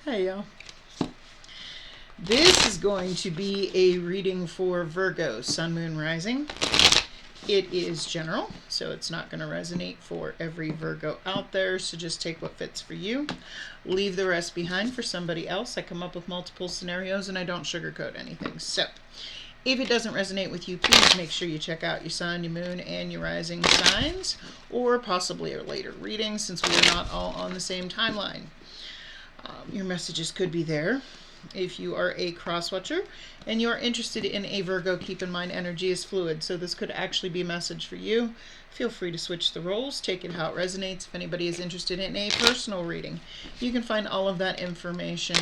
Hey y'all. This is going to be a reading for Virgo, Sun, Moon, Rising. It is general, so it's not going to resonate for every Virgo out there, so just take what fits for you. Leave the rest behind for somebody else. I come up with multiple scenarios and I don't sugarcoat anything. So, if it doesn't resonate with you, please make sure you check out your sun, your moon, and your rising signs, or possibly a later reading since we are not all on the same timeline. Your messages could be there. If you are a cross-watcher and you are interested in a Virgo, keep in mind energy is fluid, so this could actually be a message for you. Feel free to switch the roles, take it how it resonates. If anybody is interested in a personal reading, you can find all of that information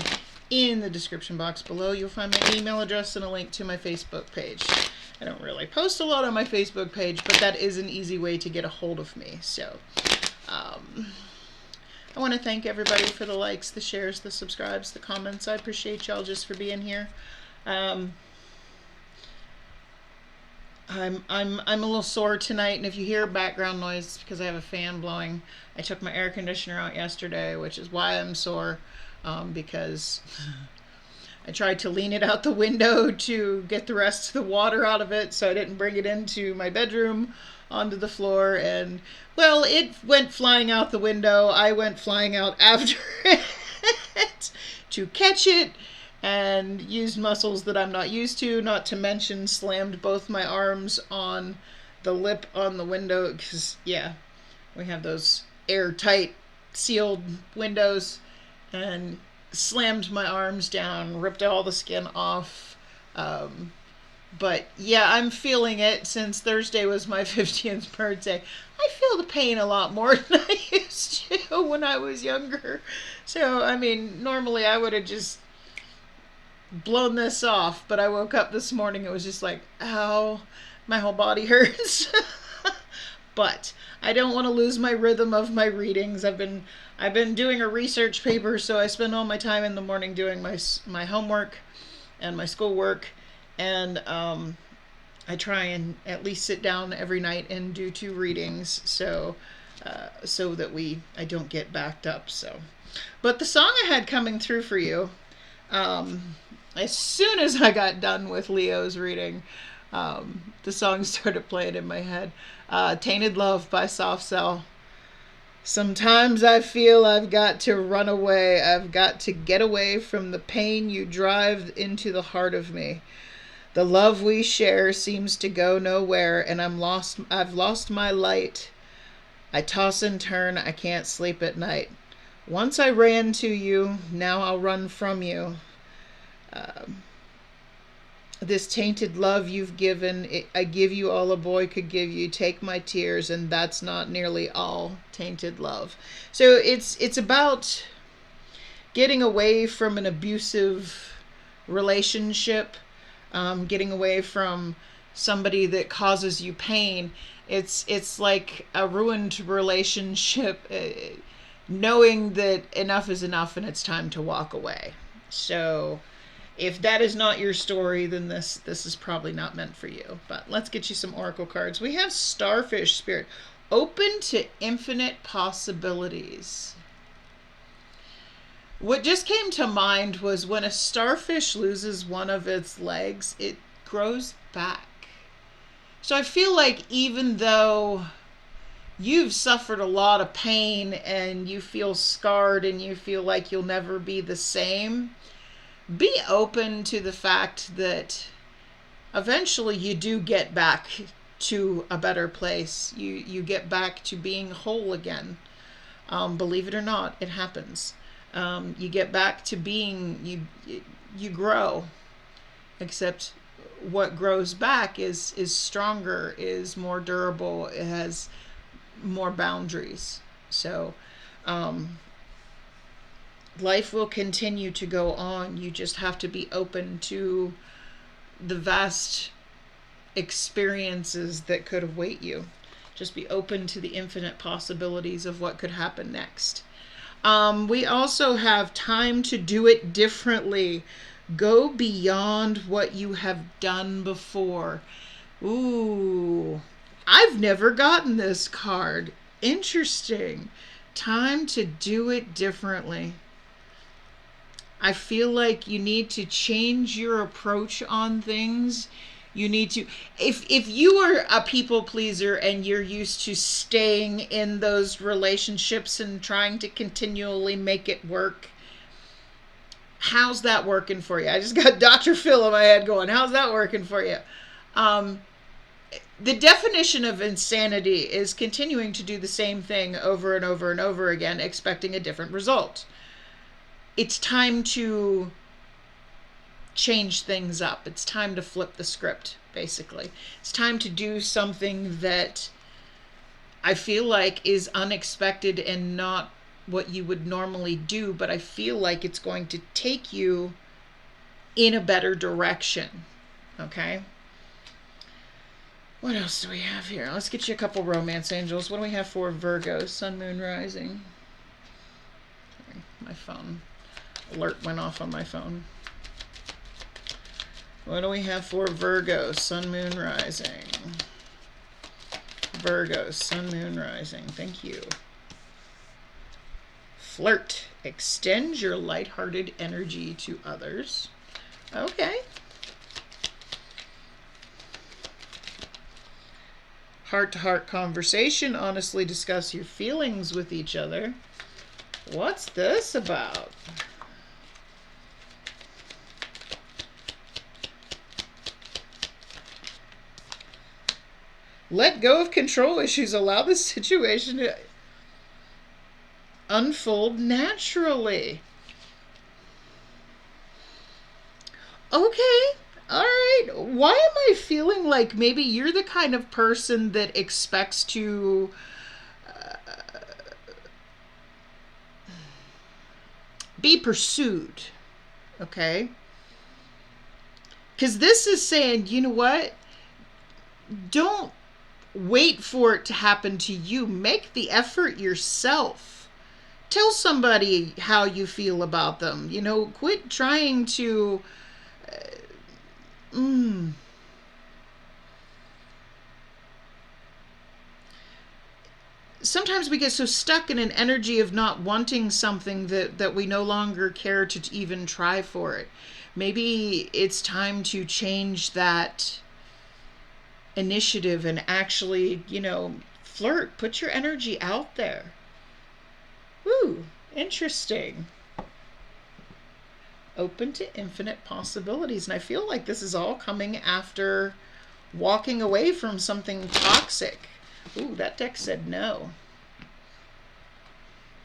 in the description box below. You'll find my email address and a link to my Facebook page. I don't really post a lot on my Facebook page, but that is an easy way to get a hold of me. So, I want to thank everybody for the likes, the shares, the subscribes, the comments. I appreciate y'all just for being here. I'm a little sore tonight, and if you hear background noise, it's because I have a fan blowing. I took my air conditioner out yesterday, which is why I'm sore, because I tried to lean it out the window to get the rest of the water out of it, so I didn't bring it into my bedroom onto the floor, and well, it went flying out the window. I went flying out after it to catch it and used muscles that I'm not used to, not to mention slammed both my arms on the lip on the window because, yeah, we have those airtight sealed windows, and slammed my arms down, ripped all the skin off. But yeah, I'm feeling it since Thursday was my 50th birthday. I feel the pain a lot more than I used to when I was younger. So, I mean, normally I would have just blown this off, but I woke up this morning, it was just like, ow, my whole body hurts. But I don't want to lose my rhythm of my readings. I've been doing a research paper, so I spend all my time in the morning doing my homework and my schoolwork. And I try and at least sit down every night and do 2 readings, so that I don't get backed up. So, but the song I had coming through for you, as soon as I got done with Leo's reading, the song started playing in my head. "Tainted Love" by Soft Cell. Sometimes I feel I've got to run away. I've got to get away from the pain you drive into the heart of me. The love we share seems to go nowhere, and I've lost my light. I toss and turn, I can't sleep at night. Once I ran to you, now I'll run from you. This tainted love you've given, I give you all a boy could give you. Take my tears, and that's not nearly all. Tainted love. So it's about getting away from an abusive relationship. Getting away from somebody that causes you pain. It's like a ruined relationship, knowing that enough is enough and it's time to walk away. So if that is not your story, then this is probably not meant for you. But let's get you some oracle cards. We have Starfish Spirit. Open to infinite possibilities. What just came to mind was when a starfish loses one of its legs, it grows back. So I feel like even though you've suffered a lot of pain and you feel scarred and you feel like you'll never be the same, be open to the fact that eventually you do get back to a better place. You get back to being whole again. Believe it or not, it happens. You get back to being, you grow, except what grows back is stronger, is more durable, it has more boundaries. So life will continue to go on. You just have to be open to the vast experiences that could await you. Just be open to the infinite possibilities of what could happen next. We also have time to do it differently. Go beyond what you have done before. Ooh, I've never gotten this card. Interesting. Time to do it differently. I feel like you need to change your approach on things. You need to, if you are a people pleaser and you're used to staying in those relationships and trying to continually make it work, how's that working for you? I just got Dr. Phil in my head going, how's that working for you? The definition of insanity is continuing to do the same thing over and over and over again, expecting a different result. It's time to change things up. It's time to flip the script, basically. It's time to do something that I feel like is unexpected and not what you would normally do, but I feel like it's going to take you in a better direction. Okay? What else do we have here? Let's get you a couple romance angels. What do we have for Virgo? Sun, Moon, Rising. Sorry, my phone alert went off on my phone. What do we have for Virgo? Sun, Moon, Rising. Virgo, Sun, Moon, Rising. Thank you. Flirt. Extend your lighthearted energy to others. Okay. Heart-to-heart conversation. Honestly discuss your feelings with each other. What's this about? Let go of control issues. Allow the situation to unfold naturally. Okay. All right. Why am I feeling like maybe you're the kind of person that expects to be pursued? Okay. Because this is saying, you know what? Don't wait for it to happen to you. Make the effort yourself. Tell somebody how you feel about them. You know, quit trying to... Sometimes we get so stuck in an energy of not wanting something that we no longer care to even try for it. Maybe it's time to change that initiative and actually, you know, flirt. Put your energy out there. Woo, interesting. Open to infinite possibilities. And I feel like this is all coming after walking away from something toxic. Ooh, that deck said no.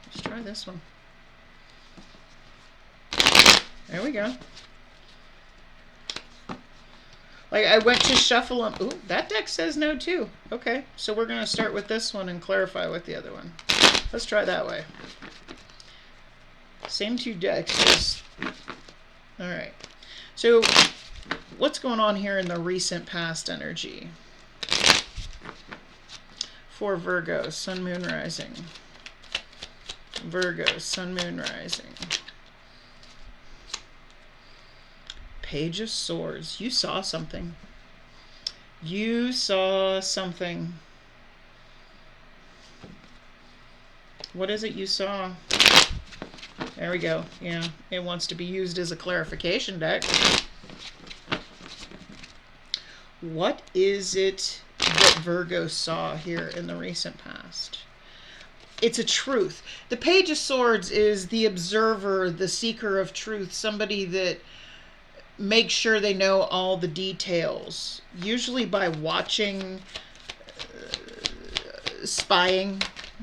Let's try this one. There we go. Like, I went to shuffle them. Ooh, that deck says no too. Okay, so we're going to start with this one and clarify with the other one. Let's try that way. Same two decks. Just... All right. So what's going on here in the recent past energy? For Virgo, Sun, Moon, Rising. Virgo, Sun, Moon, Rising. Page of Swords. You saw something. You saw something. What is it you saw? There we go. Yeah, it wants to be used as a clarification deck. What is it that Virgo saw here in the recent past? It's a truth. The Page of Swords is the observer, the seeker of truth, somebody that makes sure they know all the details, usually by watching, spying.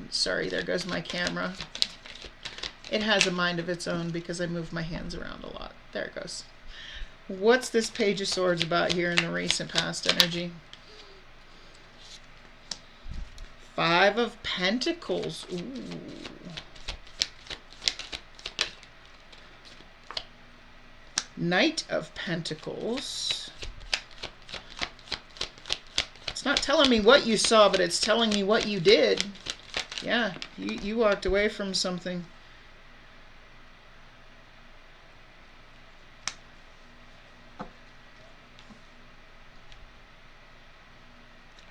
Sorry, there goes my camera. It has a mind of its own because I move my hands around a lot. There it goes. What's this Page of Swords about here in the recent past energy? Five of Pentacles. Ooh. Knight of Pentacles. It's not telling me what you saw, but it's telling me what you did. Yeah, you walked away from something.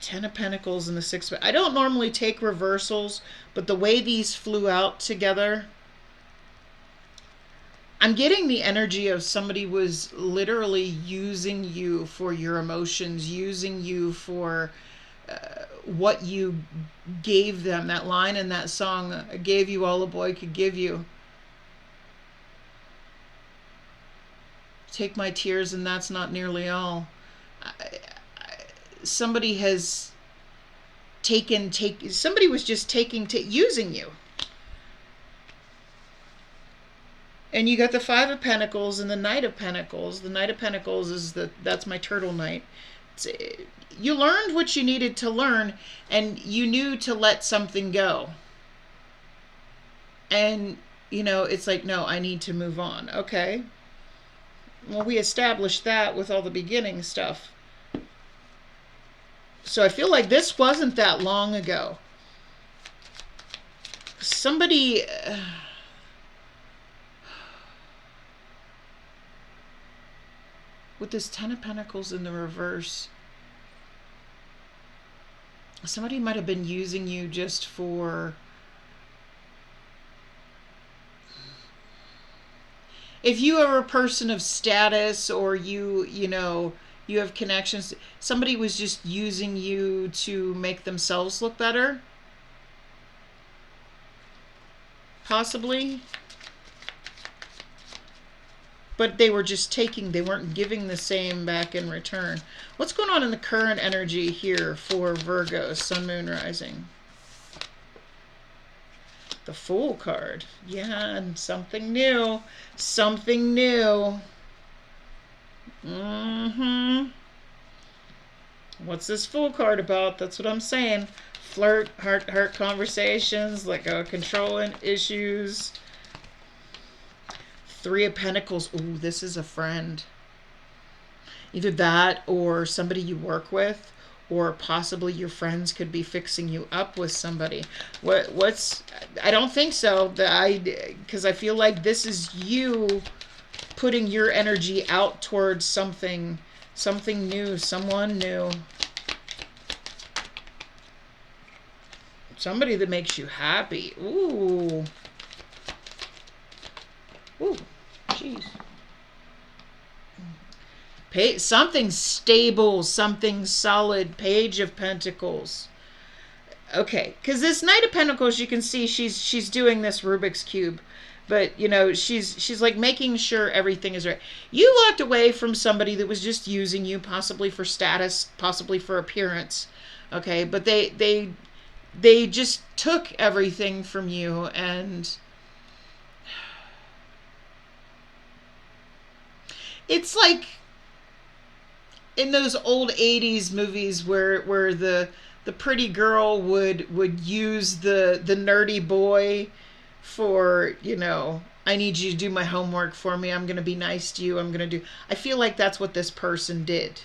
Ten of Pentacles and the Six of... I don't normally take reversals, but the way these flew out together, I'm getting the energy of somebody was literally using you for your emotions, using you for what you gave them. That line in that song, I gave you all a boy could give you. Take my tears and that's not nearly all. Somebody has somebody was just using you. And you got the Five of Pentacles and the Knight of Pentacles. The Knight of Pentacles is that's my turtle knight. You learned what you needed to learn, and you knew to let something go. And, it's like, no, I need to move on. Okay. Well, we established that with all the beginning stuff. So I feel like this wasn't that long ago. Somebody... with this Ten of Pentacles in the reverse, somebody might have been using you just for... if you are a person of status, or you have connections, somebody was just using you to make themselves look better. Possibly. But they were just taking, they weren't giving the same back in return. What's going on in the current energy here for Virgo, Sun, Moon, Rising? The Fool card. Yeah, and something new. Something new. What's this Fool card about? That's what I'm saying. Flirt, heart conversations, like controlling issues. Three of Pentacles. Ooh, this is a friend. Either that or somebody you work with, or possibly your friends could be fixing you up with somebody. What's... I don't think so. Because I feel like this is you putting your energy out towards something new, someone new. Somebody that makes you happy. Ooh. Ooh, jeez. Something stable, something solid. Page of Pentacles. Okay, because this Knight of Pentacles, you can see she's doing this Rubik's Cube. But, she's like making sure everything is right. You walked away from somebody that was just using you, possibly for status, possibly for appearance. Okay, but they just took everything from you, and... it's like in those old 80s movies where the pretty girl would use the nerdy boy for, I need you to do my homework for me. I'm going to be nice to you. I feel like that's what this person did.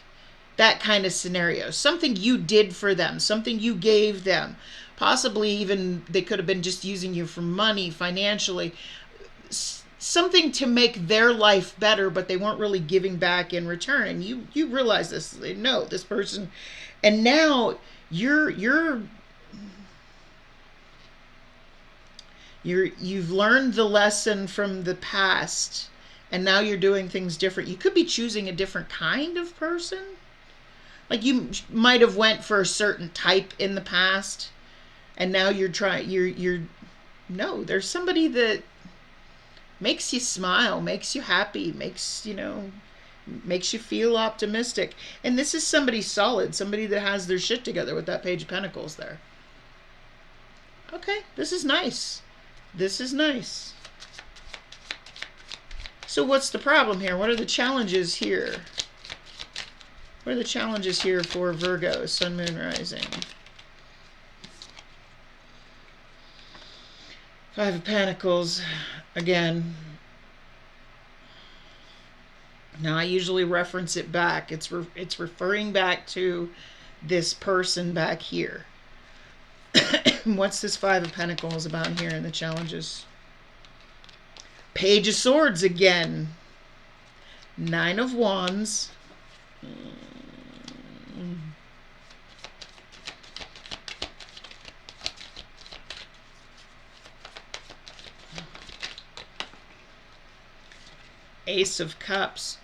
That kind of scenario. Something you did for them. Something you gave them. Possibly even they could have been just using you for money, financially. Something to make their life better, but they weren't really giving back in return. And you realize this. They know this person. And now you've learned the lesson from the past, and now you're doing things different. You could be choosing a different kind of person. Like you might have went for a certain type in the past, and now no, there's somebody that makes you smile, makes you happy, makes you feel optimistic. And this is somebody solid, somebody that has their shit together with that Page of Pentacles there. Okay, this is nice. This is nice. So what's the problem here? What are the challenges here? What are the challenges here for Virgo, Sun, Moon, Rising? Five of Pentacles, again. Now I usually reference it back. It's referring back to this person back here. What's this Five of Pentacles about here in the challenges? Page of Swords again. Nine of Wands. Ace of Cups.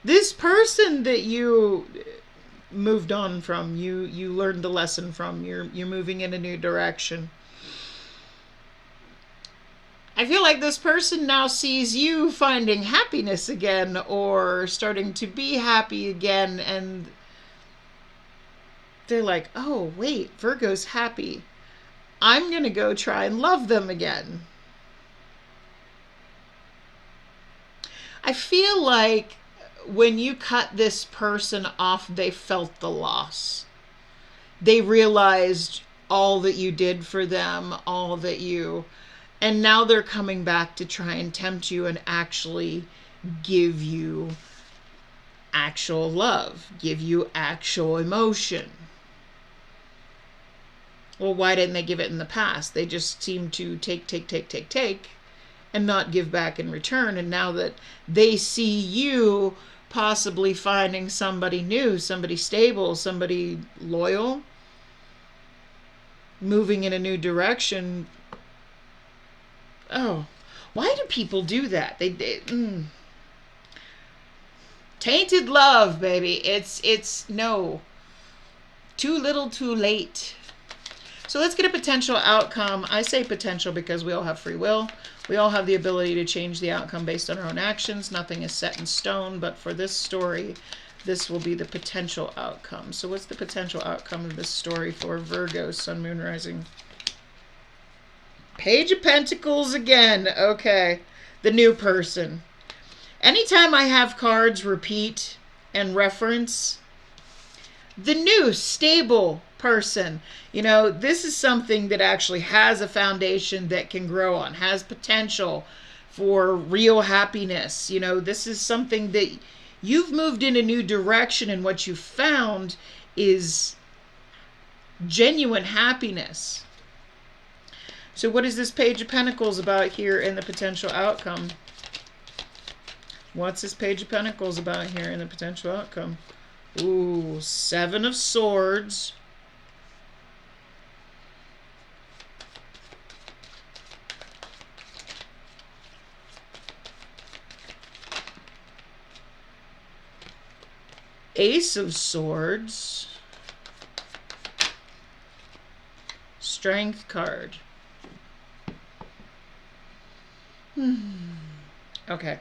This person that you moved on from, you learned the lesson from, you're moving in a new direction. I feel like this person now sees you finding happiness again or starting to be happy again, and they're like, oh, wait, Virgo's happy. I'm going to go try and love them again. I feel like when you cut this person off, they felt the loss. They realized all that you did for them, all that you... And now they're coming back to try and tempt you and actually give you actual love, give you actual emotion. Well, why didn't they give it in the past? They just seem to take, and not give back in return. And now that they see you possibly finding somebody new, somebody stable, somebody loyal, moving in a new direction... Oh, why do people do that? Tainted love, baby. It's no. Too little, too late. So let's get a potential outcome. I say potential because we all have free will. We all have the ability to change the outcome based on our own actions. Nothing is set in stone, but for this story, this will be the potential outcome. So what's the potential outcome of this story for Virgo, Sun, Moon, Rising? Page of Pentacles again. Okay. The new person. Anytime I have cards repeat and reference, the new stable person, you know, this is something that actually has a foundation that can grow on, has potential for real happiness. You know, this is something that you've moved in a new direction, and what you found is genuine happiness. So what is this Page of Pentacles about here in the potential outcome? What's this Page of Pentacles about here in the potential outcome? Ooh, Seven of Swords. Ace of Swords. Strength card. Okay.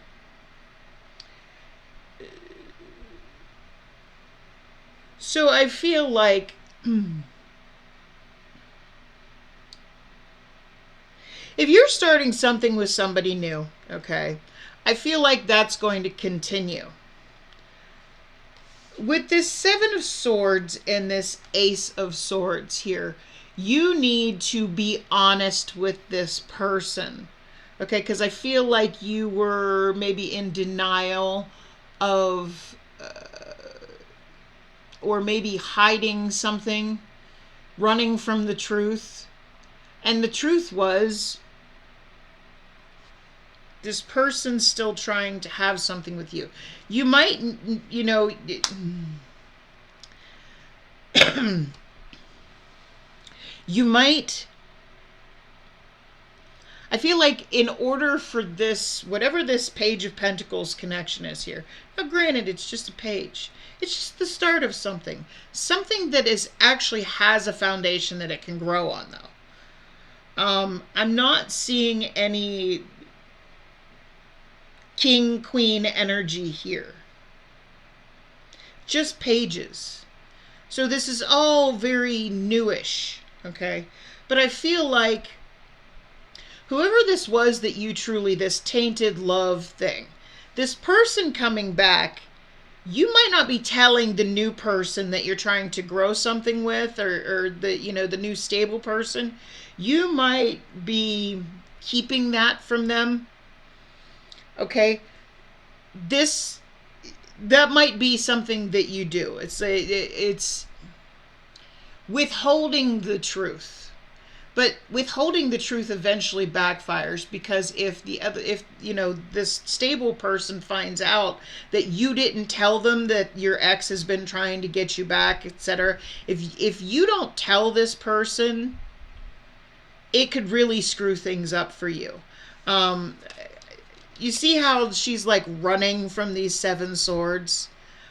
So I feel like if you're starting something with somebody new, okay, I feel like that's going to continue. With this Seven of Swords and this Ace of Swords here, you need to be honest with this person. Okay, because I feel like you were maybe in denial of, or maybe hiding something, running from the truth. And the truth was, this person's still trying to have something with you. You might, you know, you might... I feel like in order for this, whatever this Page of Pentacles connection is here, now granted, it's just a page. It's just the start of something. Something that is actually has a foundation that it can grow on, though. I'm not seeing any king, queen energy here. Just pages. So this is all very newish, okay? But I feel like whoever this was that you truly, this tainted love thing, this person coming back, you might not be telling the new person that you're trying to grow something with, or the, you know, the new stable person. You might be keeping that from them. Okay? That might be something that you do. It's withholding the truth. But withholding the truth eventually backfires, because if this stable person finds out that you didn't tell them that your ex has been trying to get you back, etc., if you don't tell this person, it could really screw things up for you. You see how she's like running from these seven swords,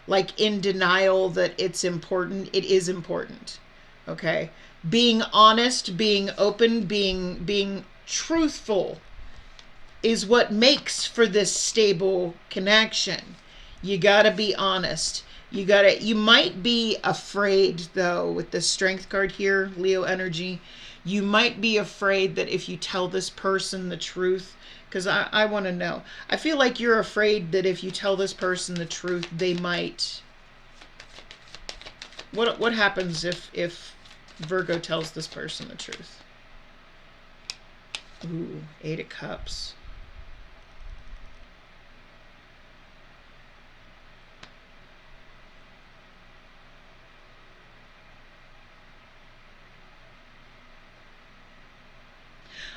like in denial that it's important. It is important. Okay. Being honest, being open, being truthful is what makes for this stable connection. You gotta be honest. You might be afraid though with the Strength card here, Leo energy. You might be afraid that if you tell this person the truth, because I want to know. I feel like you're afraid that if you tell this person the truth, they might... What happens if Virgo tells this person the truth? Ooh, 8 of Cups.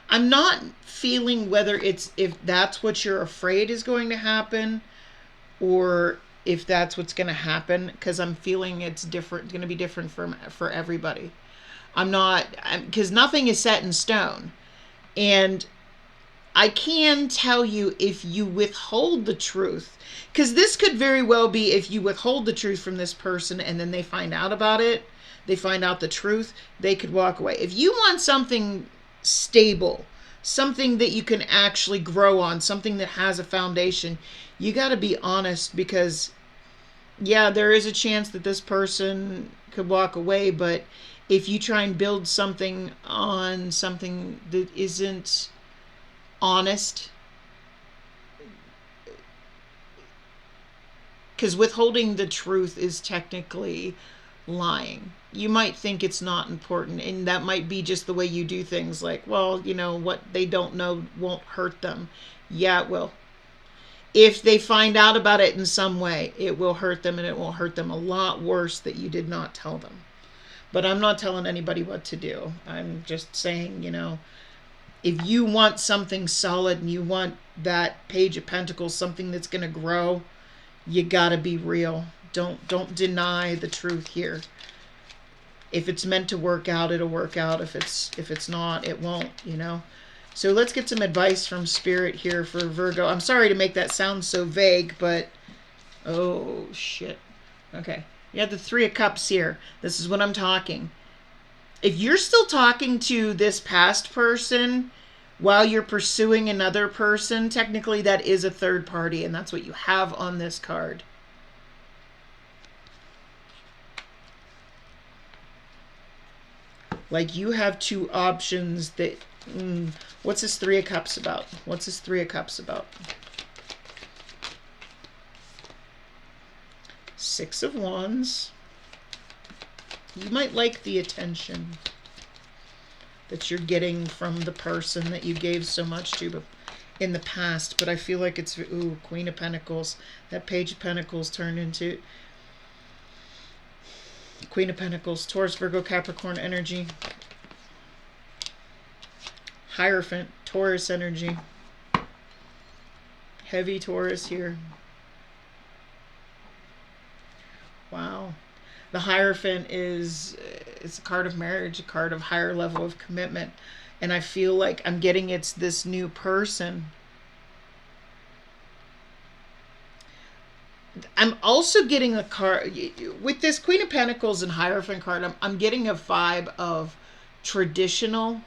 I'm not feeling whether if that's what you're afraid is going to happen, or if that's what's going to happen, because I'm feeling it's different, going to be different for everybody. Because nothing is set in stone. And I can tell you, if you withhold the truth, because this could very well be if you withhold the truth from this person and then they find out about it, they find out the truth, they could walk away. If you want something stable, something that you can actually grow on, something that has a foundation, you got to be honest, because yeah, there is a chance that this person could walk away, but if you try and build something on something that isn't honest, because withholding the truth is technically lying. You might think it's not important, and that might be just the way you do things, like, well, what they don't know won't hurt them. Yeah, it will. If they find out about it in some way, it will hurt them, and it will hurt them a lot worse that you did not tell them. But I'm not telling anybody what to do. I'm just saying, if you want something solid and you want that Page of Pentacles, something that's going to grow, you got to be real. Don't deny the truth here. If it's meant to work out, it'll work out. If it's not, it won't, So let's get some advice from Spirit here for Virgo. I'm sorry to make that sound so vague, but oh shit. Okay. You have the 3 of Cups here. This is what I'm talking. If you're still talking to this past person while you're pursuing another person, technically that is a third party, and that's what you have on this card. Like, you have two options that... what's this 3 of Cups about? What's this 3 of Cups about? 6 of Wands. You might like the attention that you're getting from the person that you gave so much to in the past, but I feel like it's... Ooh, Queen of Pentacles. That Page of Pentacles turned into... Queen of Pentacles, Taurus, Virgo, Capricorn energy. Hierophant, Taurus energy. Heavy Taurus here. Wow. The Hierophant it's a card of marriage, a card of higher level of commitment. And I feel like I'm getting it's this new person. I'm also getting a card with this Queen of Pentacles and Hierophant card. I'm getting a vibe of traditional.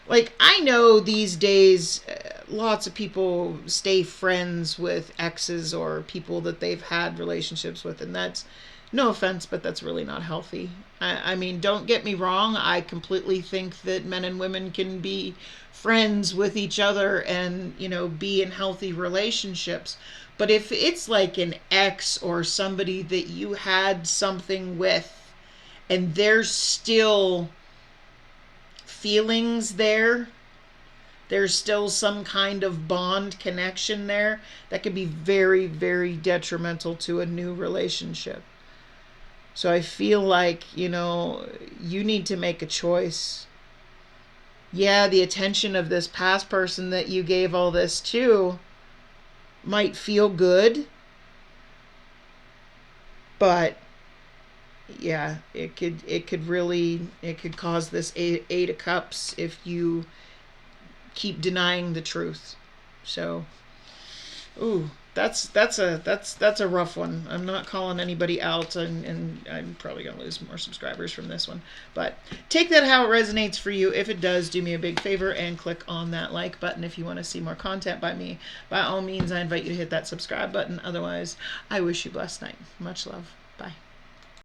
Like, I know these days lots of people stay friends with exes or people that they've had relationships with, and that's, no offense, but that's really not healthy. I mean, don't get me wrong. I completely think that men and women can be friends with each other and, be in healthy relationships. But if it's like an ex or somebody that you had something with and there's still feelings there, there's still some kind of bond connection there, that could be very, very detrimental to a new relationship. So I feel like, you need to make a choice. yeah, the attention of this past person that you gave all this to might feel good, but yeah, it could cause this eight of cups if you keep denying the truth. So, ooh, that's a rough one. I'm not calling anybody out, and I'm probably gonna lose more subscribers from this one. But take that how it resonates for you. If it does, do me a big favor and click on that like button. If you want to see more content by me, by all means, I invite you to hit that subscribe button. Otherwise, I wish you a blessed night. Much love. Bye.